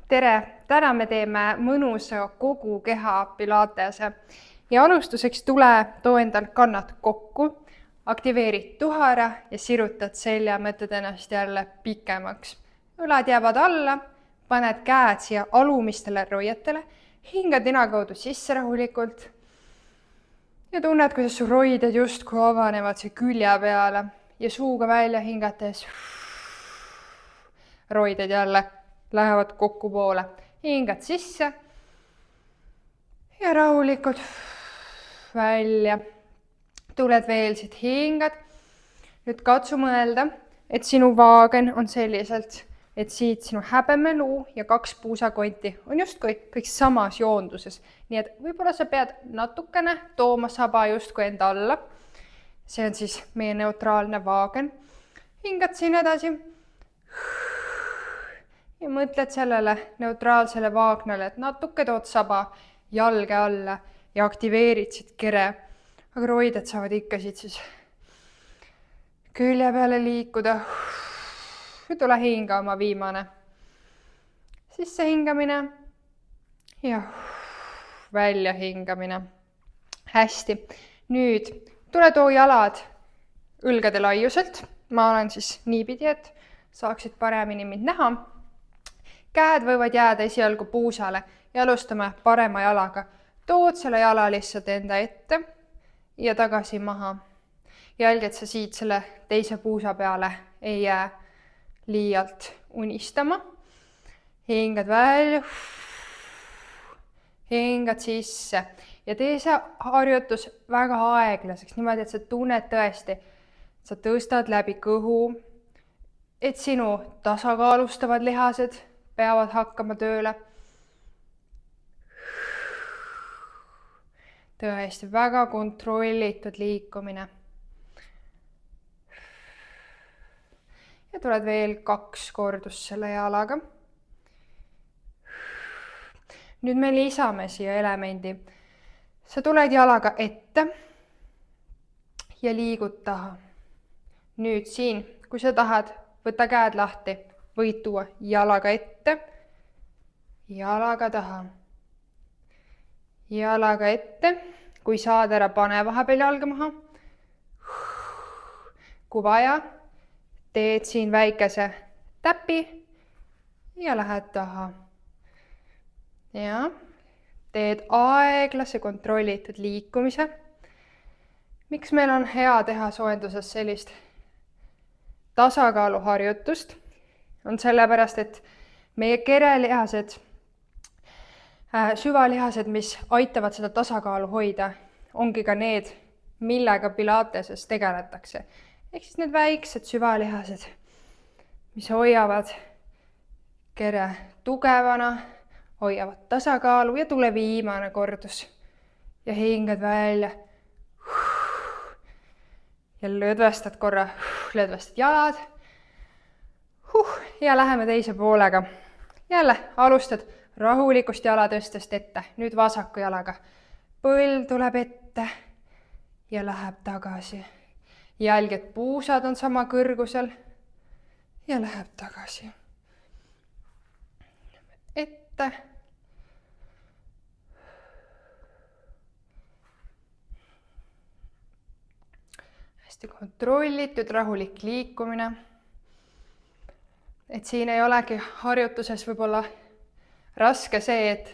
Tere! Täna me teeme mõnusa kogu keha pilatese ja alustuseks too endal kannad kokku, aktiveerid tuhara ja sirutad selja, mõtled ennast jälle pikemaks. Õlad jäävad alla, paned käed siia alumistele roietele, hingad nina kaudu sisse rahulikult ja tunned, kuidas su roided justkui avanevad see külje peale ja suuga välja hingates roided jälle lähevad kokku poole. Hingad sisse ja rahulikult välja. Tuled veel siit, hingad. Nüüd katsu mõelda, et sinu vaagen on selliselt, et siit sinu häbemeluu ja 2 puusakonti on justkui kõik samas joonduses. Nii et võib-olla sa pead natukene tooma saba justkui enda alla. See on siis meie neutraalne vaagen. Hingad siin edasi. Ja mõtled sellele neutraalsele vaagnale, et natuke tood saba jalge alla ja aktiveerid siit kere. Aga roided saavad ikka siit siis külje peale liikuda. Tule hinga oma viimane. Sisse hingamine ja välja hingamine. Hästi. Nüüd tule too jalad õlgade laiuselt. Ma olen siis niipidi, et saaksid paremini mind näha. Käed võivad jääda esialgu puusale ja alustame parema jalaga. Tood selle jala lihtsalt enda ette ja tagasi maha. Jälgi, et sa siit selle teise puusa peale ei jää liialt unistama. Hingad välja. Hingad sisse. Ja tee see harjutus väga aeglaseks, niimoodi, et sa tunned tõesti. Sa tõstad läbi kõhu, et sinu tasakaalustavad lihased peavad hakkama tööle. Tõesti, väga kontrollitud liikumine. Ja tuled veel 2 kordust selle jalaga. Nüüd me lisame siia elemendi. Sa tuled jalaga ette ja liigud taha. Nüüd siin, kui sa tahad, võta käed lahti. Võid tuua jalaga ette, jalaga taha. Jalaga ette, kui saad ära, pane vahepeal jalga maha. Kui vaja, teed siin väikese täpi ja lähed taha. Ja teed aeglase kontrollitud liikumise. Miks meil on hea teha soenduses sellist tasakaaluharjutust? On sellepärast, et meie kerelihased, süvalihased, mis aitavad seda tasakaalu hoida, ongi ka need, millega pilateses tegeletakse. Ehk siis need väiksed süvalihased, mis hoiavad kere tugevana, hoiavad tasakaalu ja tule viimane kordus. Ja hingad välja. Ja lõdvestad korra, lõdvestad jalad. Ja läheme teise poolega. Jälle alustad rahulikust jalatõstest ette. Nüüd vasaku jalaga. Põld tuleb ette ja läheb tagasi. Jälgi, et puusad on sama kõrgusel ja läheb tagasi. Ette. Hästi kontrollitud, rahulik liikumine. Et siin ei olegi harjutuses võib-olla raske see, et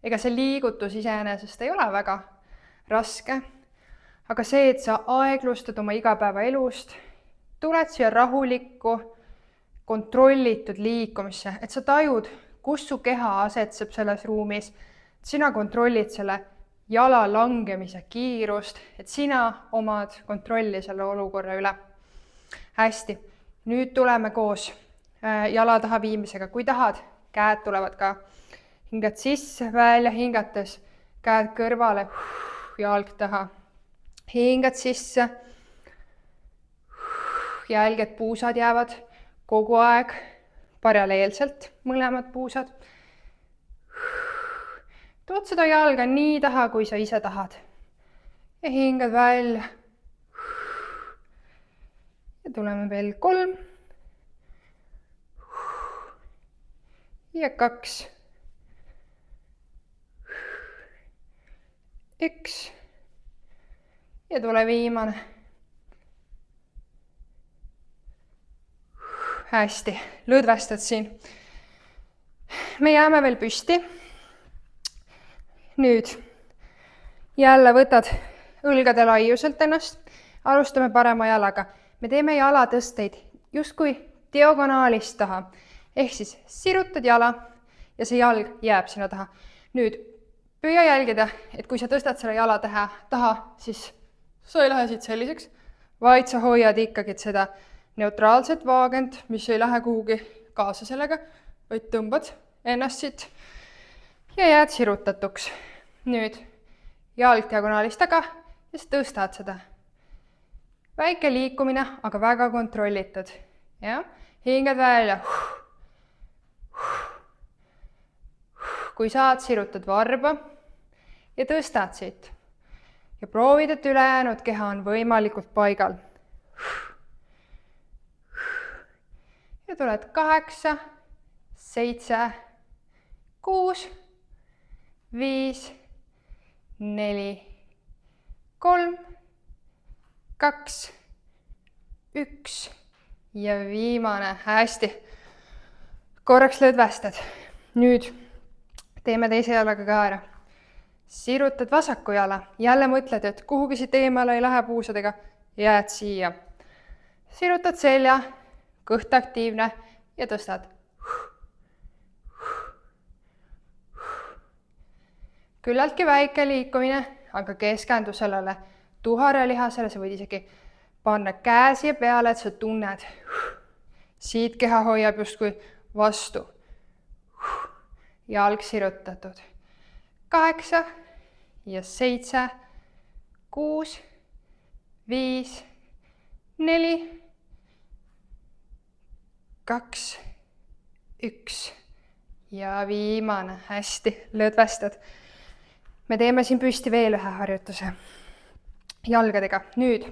ega see liigutus iseenesest ei ole väga raske, aga see, et sa aeglustad oma igapäevaelust, tuled siia rahulikku, kontrollitud liikumisse, et sa tajud, kus su keha asetseb selles ruumis, et sina kontrollid selle jala langemise kiirust, et sina omad kontrolli selle olukorra üle. Hästi, nüüd tuleme koos jala taha viimisega. Kui tahad, käed tulevad ka. Hingad sisse, välja hingates, käed kõrvale, jalg taha. Hingad sisse. Jälgi, et puusad jäävad kogu aeg paralleelselt, mõlemad puusad. Tood seda jalga nii taha, kui sa ise tahad. Ja hingad välja. Ja tuleme veel 3. ja 2, 1 ja tule viimane. Hästi, lõdvestad siin. Me jääme veel püsti. Nüüd jälle võtad õlgade laiuselt ennast. Alustame parema jalaga. Me teeme jalatõsteid justkui diagonaalist taha. Ehk siis sirutad jala ja see jalg jääb sinna taha. Nüüd püüa jälgida, et kui sa tõstad selle jala taha, siis sa ei lähe siit selliseks, vaid sa hoiad ikkagi seda neutraalset vaagent, mis ei lähe kuhugi kaasa sellega, vaid tõmbad ennast siit ja jääd sirutatuks. Nüüd jalg diagonaalist taga ja sa tõstad seda. Väike liikumine, aga väga kontrollitud. Ja? Hingad välja. Kui saad, sirutad varba ja tõstad siit. Ja proovid, et ülejäänud keha on võimalikult paigal. Ja tuled 8, 7, 6, 5, 4, 3, 2, 1 ja viimane. Hästi. Korraks lõdvestad. Nüüd teeme teise jalaga ka ära. Sirutad vasaku jala. Jälle mõtled, et kuhugi siit eemale ei lähe puusadega. Jääd siia. Sirutad selja, kõht aktiivne ja tõstad. Küllaltki väike liikumine, aga keskendu sellele tuharelihasele. Sa võid isegi panna käe siia peale, et sa tunned. Siit keha hoiab justkui vastu. Jalg sirutatud. 8 ja 7, 6, 5, 4, 2, 1 ja viimane. Hästi, lõdvestad. Me teeme siin püsti veel ühe harjutuse jalgadega. Nüüd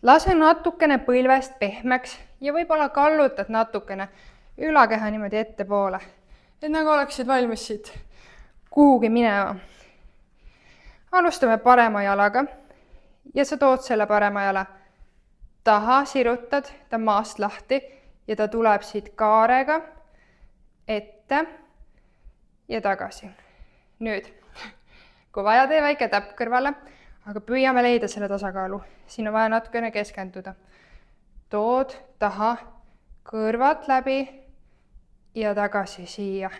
lase natukene põlvest pehmeks ja võib-olla kallutad natukene ülakeha niimoodi ettepoole. Et nagu oleksid valmis siit kuhugi minema. Alustame parema jalaga ja sa tood selle parema jala taha, sirutad ta maast lahti ja ta tuleb siit kaarega ette ja tagasi. Nüüd, kui vaja, tee väike täpp kõrvale, aga püüame leida selle tasakaalu. Siin on vaja natukene keskenduda. Tood taha, kõrvad läbi ja tagasi siia.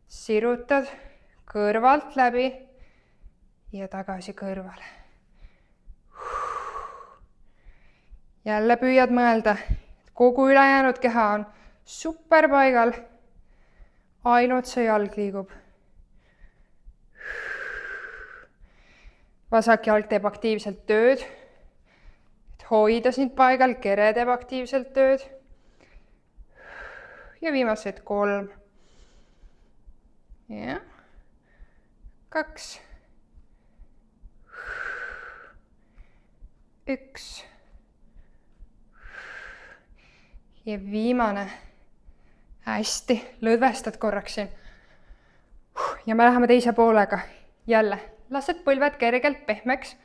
Sirutad kõrvalt läbi ja tagasi kõrvale. Jälle püüad mõelda, et kogu ülejäänud keha on super paigal. Ainult see jalg liigub. Vasak jalg teeb aktiivselt tööd, et hoida sind paigal, kere teeb aktiivselt tööd. Ja viimased 3. Ja 2. 1. Ja viimane. Hästi, lõdvestad korraks siin. Ja me läheme teise poolega. Jälle, lased põlved kergelt pehmeks,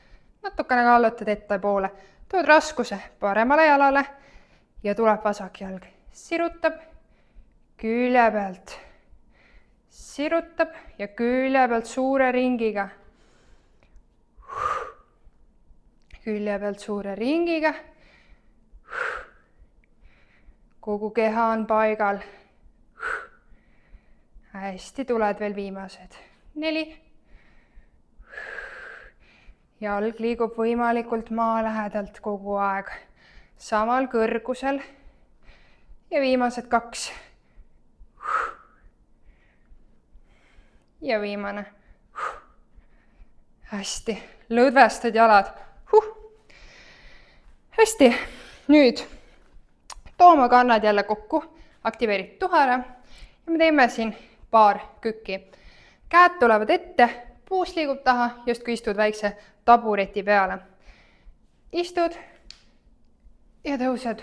natukene kallutad ettepoole. Tood raskuse paremale jalale ja tuleb vasak jalg. Sirutab külje pealt. Sirutab ja külje pealt suure ringiga. Külje pealt suure ringiga. Kogu keha on paigal. Hästi, tuled veel viimased. 4. Jalg liigub võimalikult maa lähedalt kogu aeg. Samal kõrgusel. Ja viimased 2. Ja viimane. Hästi, lõdvestad jalad. Hästi, nüüd tooma kannad jälle kokku, aktiveerid tuhara ja me teeme siin paar kükki. Käed tulevad ette, puus liigub taha, justkui istud väikse tabureti peale. Istud ja tõused,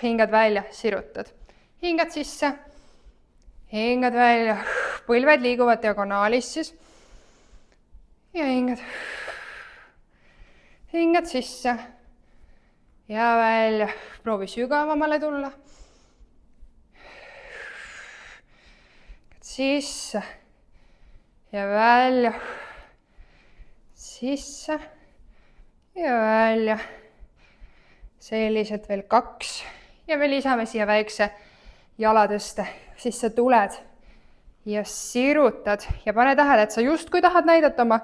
hingad välja, sirutad. Hingad sisse hingad välja, põlved liiguvad diagonaalis siis. Ja hingad sisse ja välja. Proovi sügavamale tulla. Sisse ja välja. Sisse ja välja. Selliselt veel 2 ja me lisame siia väikse jalatõste. Siis sa tuled ja sirutad ja pane tähele, et sa justkui tahad näidata oma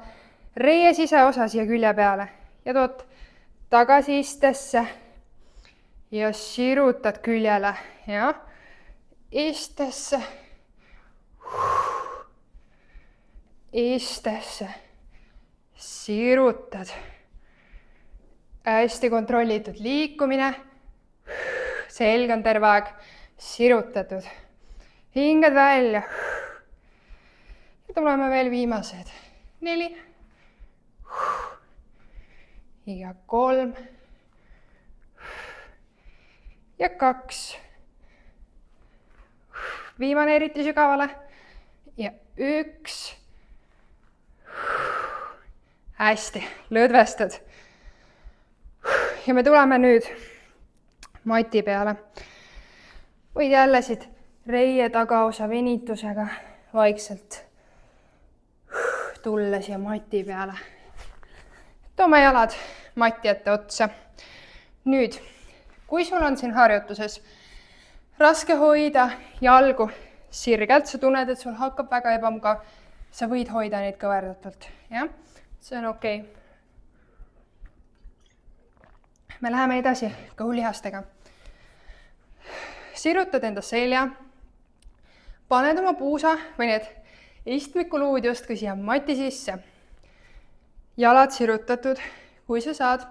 reie siseosa siia külje peale ja tood tagasi istesse ja sirutad küljele ja istesse, istesse, sirutad. Hästi kontrollitud liikumine, selg on terve aeg sirutatud. Hingad välja. Ja tuleme veel viimased 4 ja 3 ja 2. Viimane eriti sügavale ja 1. Hästi, lõdvestad. Ja me tuleme nüüd mati peale. Võid jälle siit reie tagaosa venitusega vaikselt tulla siia mati peale. Toome jalad mati ette otsa. Nüüd, kui sul on siin harjutuses raske hoida jalgu sirgelt, sa tunned, et sul hakkab väga ebamugav, sa võid hoida neid kõverdatult. Ja? See on okei. Me läheme edasi kõhulihastega. Sirutad enda selja, paned oma puusa või need istmikuluud justkui siia mati sisse. Jalad sirutatud, kui sa saad.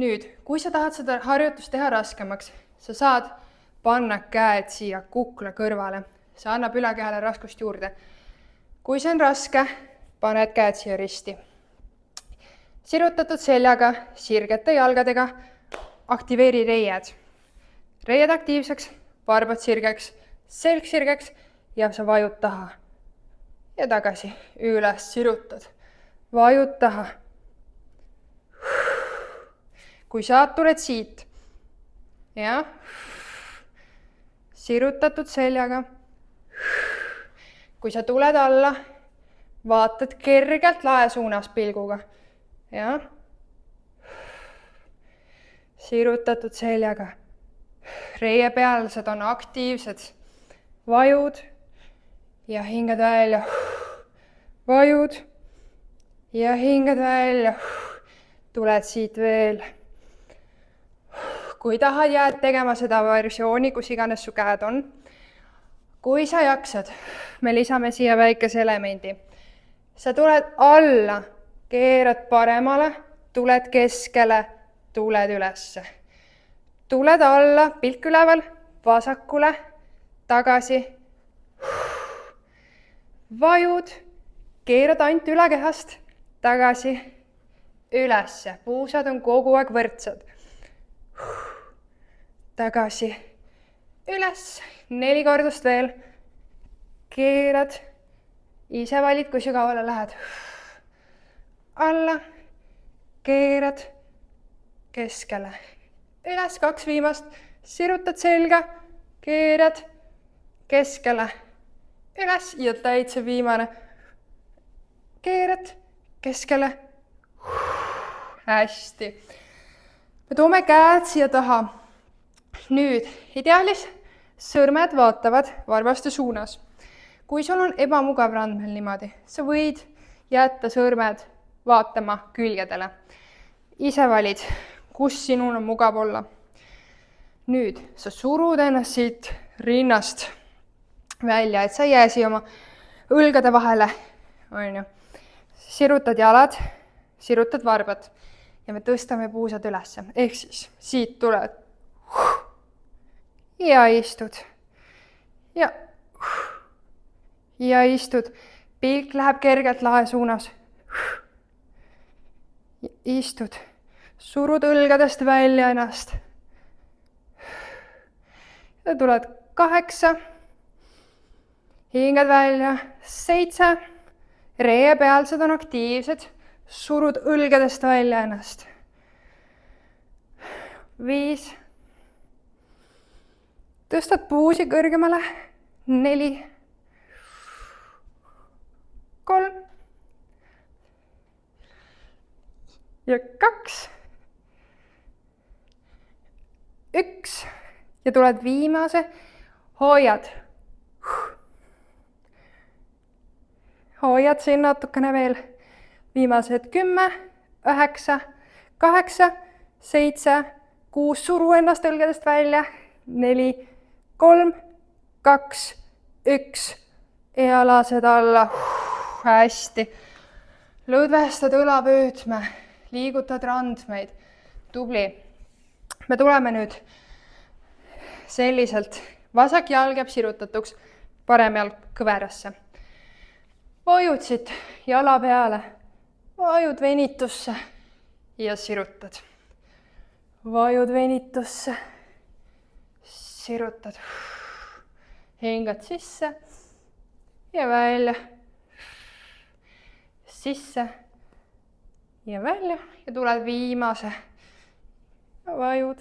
Nüüd, kui sa tahad seda harjutust teha raskemaks, sa saad panna käed siia kukla kõrvale. See annab ülekehale raskust juurde. Kui see on raske, paned käed siia risti. Sirutatud seljaga, sirgete jalgadega, aktiveeri reied. Reied aktiivseks, varbad sirgeks, selg sirgeks ja sa vajud taha. Ja tagasi, üles sirutad, vajud taha. Kui saad, tuled siit. Ja sirutatud seljaga. Kui sa tuled alla, vaatad kergelt lae suunas pilguga. Ja sirutatud seljaga. Reie pealsed on aktiivsed. Vajud ja hingad välja. Vajud ja hingad välja. Tuled siit veel. Kui tahad, jääd tegema seda versiooni, kus iganes su käed on. Kui sa jaksad, me lisame siia väikese elemendi. Sa tuled alla, keerad paremale, tuled keskele, tuled ülesse. Tuled alla, pilk üleval, vasakule, tagasi. Vajud, keerad ainult ülekehast, tagasi, ülesse. Puusad on kogu aeg võrdsed. Tagasi, üles, 4 kordust veel. Keerad, ise valid, kui sügavale lähed. Alla, keerad, keskele. Üles 2 viimast, sirutad selga, keerad, keskele. Üles ja täitsa viimane. Keerad, keskele. Hästi. Me toome käed siia taha. Nüüd, ideaalis sõrmed vaatavad varvaste suunas. Kui sul on ebamugav randmel niimoodi, sa võid jätta sõrmed vaatama külgedele. Ise valid, kus sinul on mugav olla. Nüüd, sa surud ennast siit rinnast välja, et sa ei jää siia oma õlgade vahele. Sirutad jalad, sirutad varbad ja me tõstame puusad ülesse. Ehk siis siit tuled. Ja istud. Ja istud. Pilk läheb kergelt lae suunas. Ja istud. Surud õlgadest välja ennast. Ja tuled 8. hingad välja, 7, reepealsed on aktiivsed, surud õlgedest välja ennast. 5, tõstad puusi kõrgemale, 4, 3 ja 2, 1 ja tuled viimase, hoiad siin natukene veel, viimased 10, 9, 8, 7, 6, suru ennast õlgedest välja, 4, 3, 2, 1 ja lased alla. Hästi. Lõdvestad õlapüüdme, liigutad randmeid. Tubli. Me tuleme nüüd selliselt. Vasak jalg jääb sirutatuks, parem jalg kõverasse. Vajud siit jala peale, vajud venitusse ja sirutad. Vajud venitusse, sirutad. Hingad sisse ja välja. Sisse ja välja ja tuled viimase. Vajud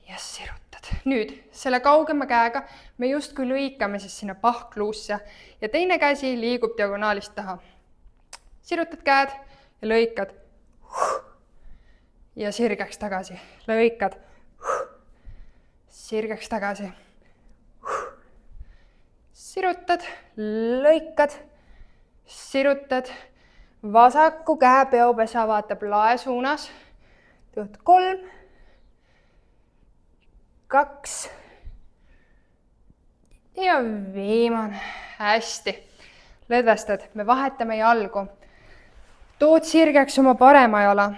ja sirutad. Nüüd selle kaugema käega me justkui lõikame siis sinna pahkluusse ja teine käsi liigub diagonaalist taha. Sirutad käed ja lõikad ja sirgeks tagasi. Lõikad, sirgeks tagasi. Sirutad, lõikad, sirutad. Vasaku käe peopesa vaatab lae suunas. Teed 3, 2 ja viimane. Hästi. Lõdvestad. Me vahetame jalgu. Tood sirgeks oma parema jala.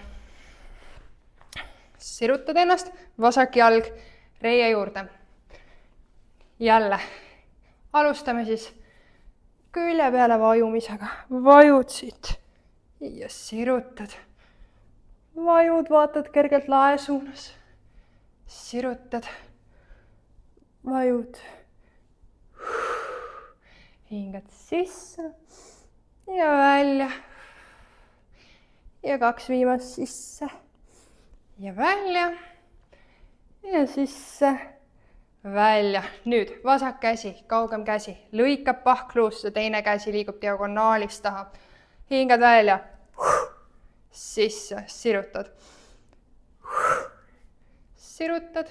Sirutad ennast. Vasak jalg reie juurde. Jälle. Alustame siis külje peale vajumisega. Vajud siit. Ja sirutad. Vajud, vaatad kergelt lae suunas. Sirutad. Vajud. Hingad sisse ja välja. Ja 2 viimast sisse ja välja. Ja sisse, välja. Nüüd vasak käsi, kaugem käsi. Lõikab pahkluusse, teine käsi liigub diagonaalist taha. Hingad välja. Sisse, sirutad. Sirutad.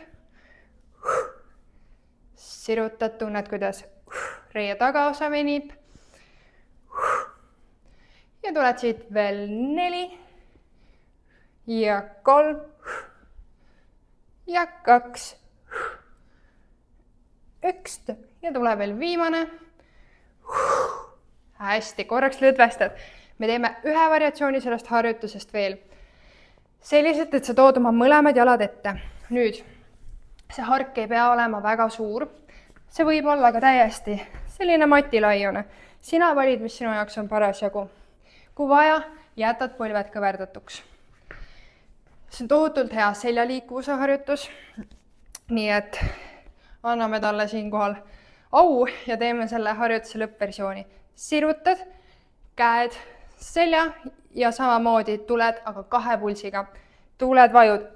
Sirutad, tunned, kuidas reie tagaosa venib. Ja tuled siit veel 4 ja 3 ja 2. 1 ja tuleb veel viimane. Hästi, korraks lõdvestad. Me teeme ühe variatsiooni sellest harjutusest veel. Selliselt, et sa tood oma mõlemad jalad ette. Nüüd, see hark ei pea olema väga suur. See võib olla ka täiesti selline matilaiune. Sina valid, mis sinu jaoks on parasjagu. Kui vaja, jätad põlved kõverdatuks. See on tohutult hea seljaliikuvuse harjutus. Nii et anname talle siinkohal au ja teeme selle harjutuse lõppversiooni. Sirutad, käed selja ja samamoodi tuled, aga 2 pulsiga. Tuled, vajud.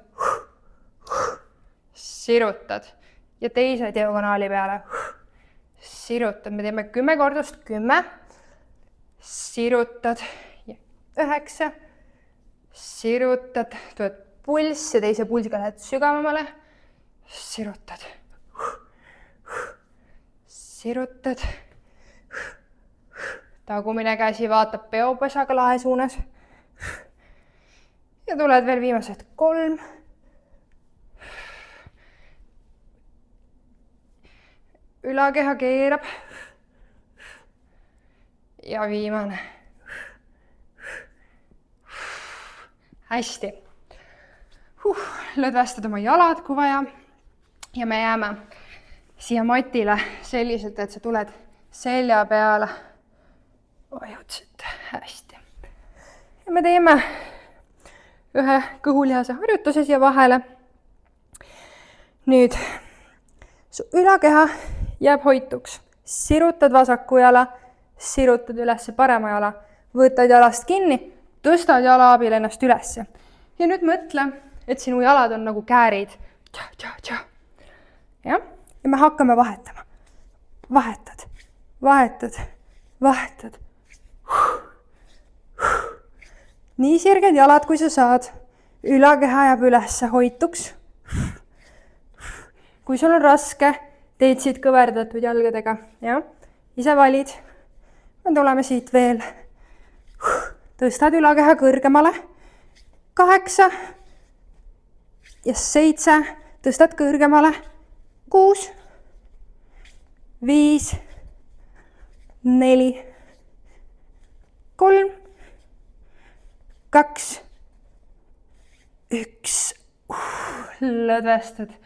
Sirutad ja teise diagonaali peale. Sirutad, me teeme 10 kordust, 10. Sirutad, 9. Sirutad, tuled pulss ja teise pulsiga lähed sügavamale. Sirutad. Sirutad. Tagumine käsi vaatab peopesaga lae suunas. Ja tuled veel viimased 3. Ülakeha keerab. Ja viimane. Hästi. Lõdvestad oma jalad, kui vaja. Ja me jääme siia matile selliselt, et sa tuled selja peale. Vajutsid hästi. Ja me teeme ühe kõhulihase harjutuse siia vahele. Nüüd su ülakeha jääb hoituks. sirutad vasaku jala, sirutad üles parema jala, võtad jalast kinni, tõstad jala abil ennast ülesse. Ja nüüd mõtle, et sinu jalad on nagu käärid. Ja me hakkame vahetama. Vahetad, vahetad, vahetad. Nii sirged jalad, kui sa saad. Ülakeha jääb ülesse hoituks. Kui sul on raske, teed siit kõverdatud jalgadega. Ja? Ise valid. Me tuleme siit veel. Tõstad ülakeha kõrgemale. 8 ja 7. Tõstad kõrgemale. 6, 5, 4, 3, 2, 1. Lõdvestad.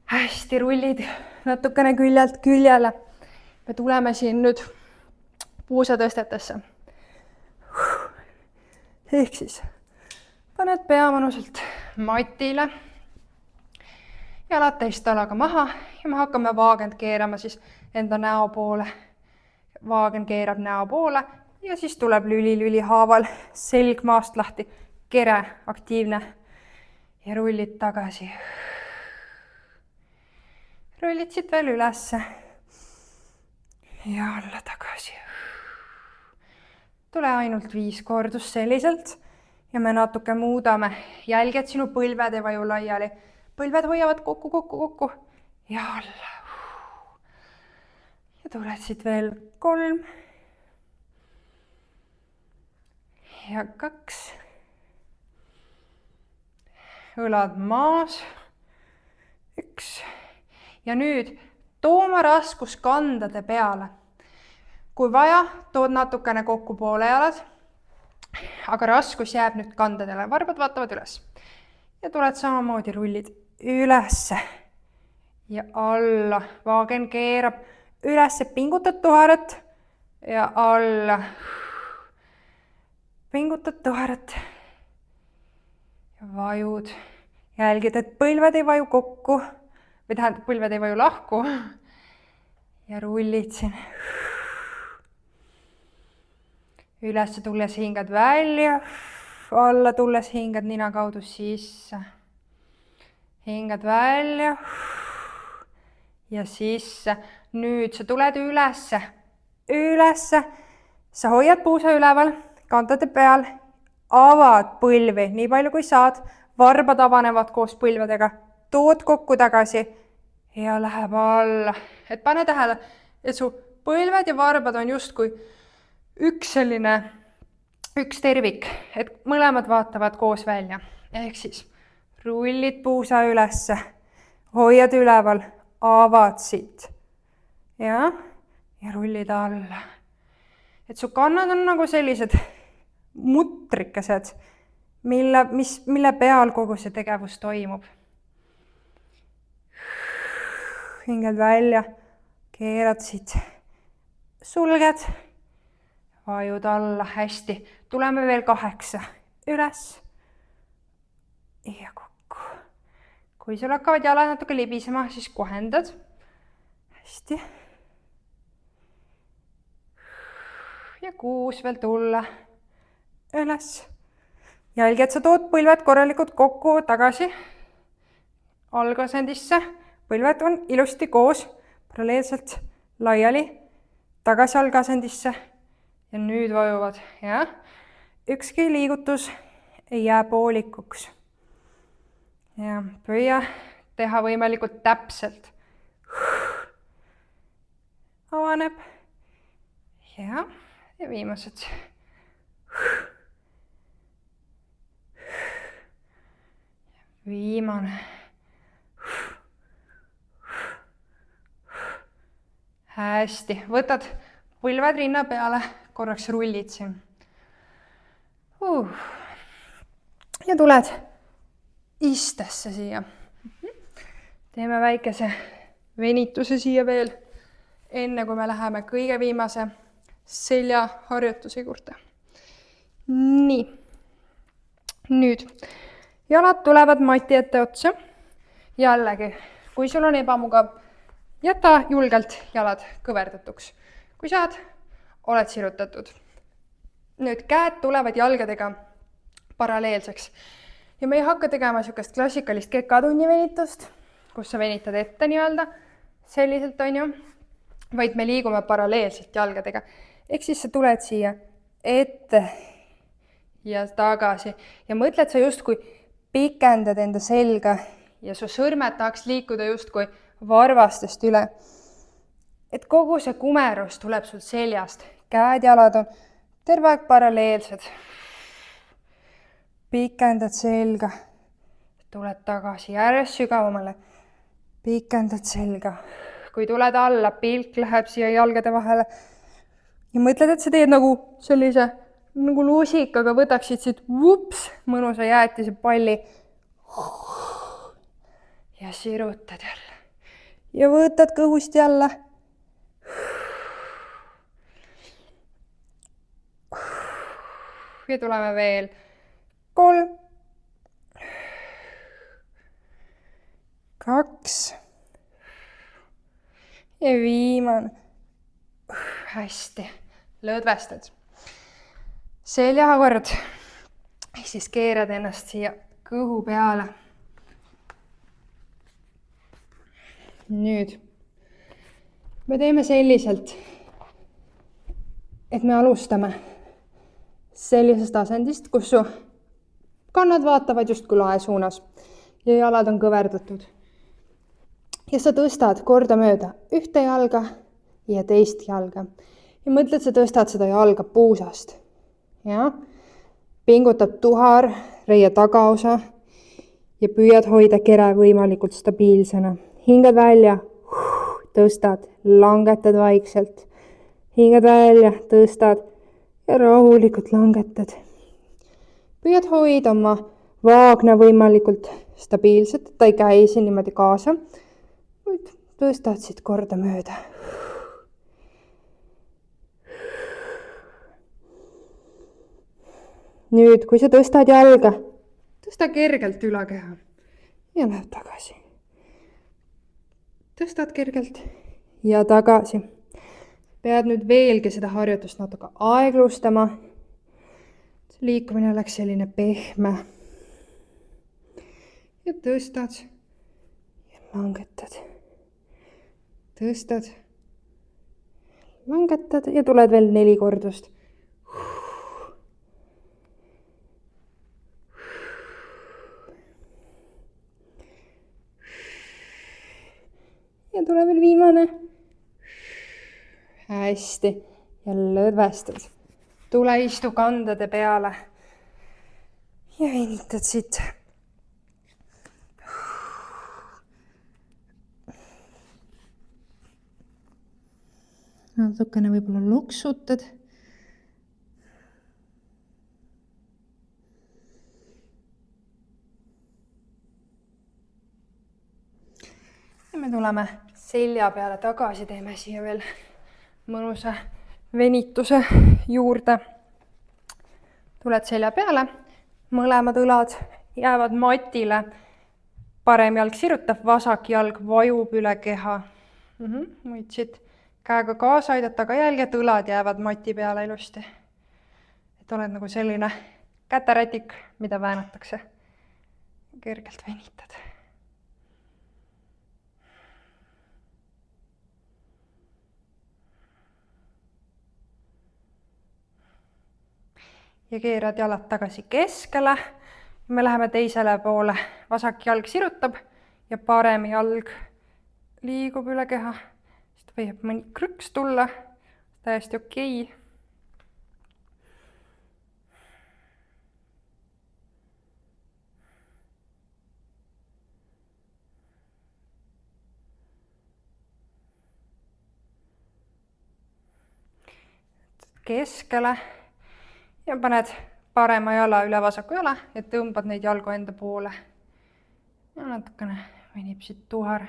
Hästi rullid natukene küljelt küljele. Me tuleme siin nüüd puusatõstetesse. Ehk siis paned pea mõnusalt matile. Jalad teist talaga maha ja me hakkame vaagend keerama siis enda näo poole. Vaagend keerab näo poole ja siis tuleb lüli haaval selg maast lahti. Kere, aktiivne ja rullid tagasi. Rullid siit veel ülesse ja alla tagasi. Tule ainult 5 kordust selliselt ja me natuke muudame. Jälgi, et sinu põlved ei vaju laiali. Põlved hoiavad kokku ja alla. Ja tuled siit veel 3 ja 2. Õlad maas. 1. Ja nüüd tooma raskus kandade peale. Kui vaja, tood natukene kokku poole jalad, aga raskus jääb nüüd kandadele. Varbad vaatavad üles. Ja tuled samamoodi rullid ülesse ja alla. Vaagen keerab ülesse, pingutad tuharat ja alla. Pingutad tuharat ja vajud. Jälgid, et põlved ei vaju kokku või tähendab, põlved ei vaju lahku ja rullid siin. Ülesse tulles hingad välja, alla tulles hingad nina kaudu sisse. Hingad välja ja sisse. Nüüd sa tuled ülesse. Ülesse. Sa hoiad puusa üleval, kandade peal, avad põlvi nii palju kui saad. Varbad avanevad koos põlvedega. Tood kokku tagasi ja läheb alla. Et pane tähele, et su põlved ja varbad on justkui üks tervik, et mõlemad vaatavad koos välja. Ehk siis rullid puusa ülesse, hoiad üleval, avad siit ja rullid alla. Et su kannad on nagu sellised mutrikesed, mille peal kogu see tegevus toimub. Hingad välja, keerad siit, sulged, vajud alla, hästi. Tuleme veel 8, üles ja kokku. Kui sul hakkavad jalad natuke libisema, siis kohendad. Hästi. Ja 6 veel tulla, üles. Jälgi, et sa tood põlved korralikult kokku tagasi algasendisse. Põlved on ilusti koos, paralleelselt laiali, tagasi algasendisse ja nüüd vajuvad. Ja? Ükski liigutus ei jää poolikuks. Ja püüa teha võimalikult täpselt. Avaneb. Ja viimased. Viimane. Hästi. Võtad põlved rinna peale, korraks rullid siin. Ja tuled istesse siia. Teeme väikese venituse siia veel, enne kui me läheme kõige viimase seljaharjutuse juurde. Nii. Nüüd. Jalad tulevad mati ette otsa. Jällegi, kui sul on ebamugav, jäta julgelt jalad kõverdatuks. Kui saad, oled sirutatud. Nüüd käed tulevad jalgadega paralleelseks. Ja me ei hakka tegema niisugust klassikalist kekatunni venitust, kus sa venitad ette nii-öelda, selliselt on ju, vaid me liigume paralleelselt jalgadega. Ehk siis sa tuled siia ette ja tagasi ja mõtled sa justkui pikendad enda selga ja su sõrmed tahaks liikuda justkui varvastest üle. Et kogu see kumerus tuleb sul seljast. Käed-jalad on terve aeg paralleelsed. Pikendad selga. Tuled tagasi järjest sügavamale. Pikendad selga. Kui tuled alla, pilk läheb siia jalgade vahele. Ja mõtled, et sa teed nagu sellise nagu lusikaga võtaksid siit mõnusa jäätise palli. Ja sirutad jälle. Ja võtad kõhust jälle. Ja tuleme veel 3, 2 ja viimane. Hästi, lõdvestad. Seljavõrd. Siis keerad ennast siia kõhu peale. Nüüd me teeme selliselt, et me alustame sellisest asendist, kus su kannad vaatavad justkui lae suunas ja jalad on kõverdatud. Ja sa tõstad kordamööda ühte jalga ja teist jalga. Ja mõtled, sa tõstad seda jalga puusast. Ja pingutad tuhar, reie tagaosa ja püüad hoida kere võimalikult stabiilsena. Hingad välja, tõstad, langetad vaikselt. Hingad välja, tõstad ja rahulikult langetad. Püüad hoida oma vaagna võimalikult stabiilselt, et ta ei käi siin niimoodi kaasa. Tõstad siit kordamööda. Nüüd, kui sa tõstad jalga, tõsta kergelt ülakeha ja läheb tagasi. Tõstad kergelt ja tagasi. Pead nüüd veelgi seda harjutust natuke aeglustama. Liikumine oleks selline pehme. Ja tõstad ja langetad. Tõstad, langetad ja tuled veel 4 kordust. Ja tule veel viimane. Hästi. Ja lõdvestad. Tule istu kandade peale. Ja venitad siit. Natukene võib-olla loksutad. Ja me tuleme selja peale tagasi, teeme siia veel mõnusa venituse juurde. Tuled selja peale, mõlemad õlad jäävad matile. Parem jalg sirutab, vasak jalg vajub üle keha. Võitsid käega kaasa aidata, aga jälged õlad jäävad mati peale ilusti. Et oled nagu selline käterätik, mida väänatakse. Kergelt venitad. Ja keerad jalad tagasi keskele. Me läheme teisele poole. Vasak jalg sirutab ja parem jalg liigub üle keha. Võib mõni krõks tulla. Täiesti okei. Keskele. Ja paned parema jala üle vasaku jala ja tõmbad neid jalgu enda poole. Ja natukene venib siit tuhar.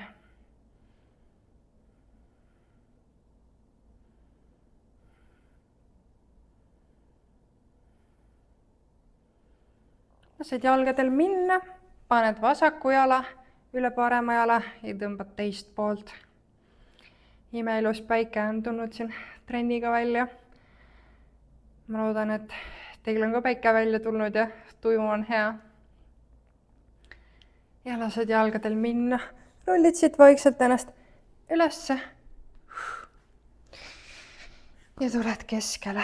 Lased jalgadel minna, paned vasaku jala üle parema jala ja tõmbad teist poolt. Imeilus päike on tulnud siin trenniga välja. Ma loodan, et teil on ka päike välja tulnud ja tuju on hea. Ja lased jalgadel minna. Rullid siit vaikselt ennast ülesse. Ja tuled keskele.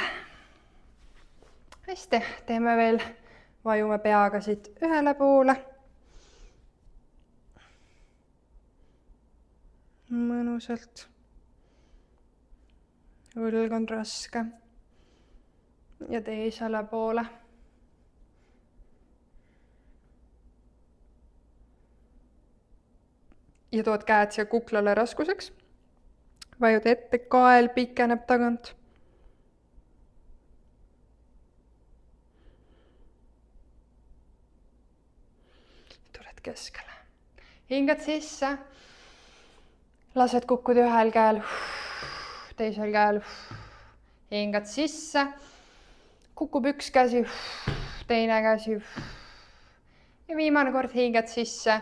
Hästi, teeme veel, vajume peaga siit ühele poole. Mõnusalt. Õlg on raske. Ja teisele poole. Ja tood käed siia kuklale raskuseks. Vajud ette, kael pikeneb tagant. Tuled keskele. Hingad sisse. Lased kukkuda ühel käel. Teisel käel. Hingad sisse. Kukub üks käsi. Teine käsi. Ja viimane kord hingad sisse.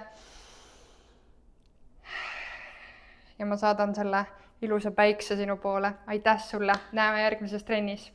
Ja ma saadan selle ilusa päikse sinu poole. Aitäh sulle. Näeme järgmises trennis.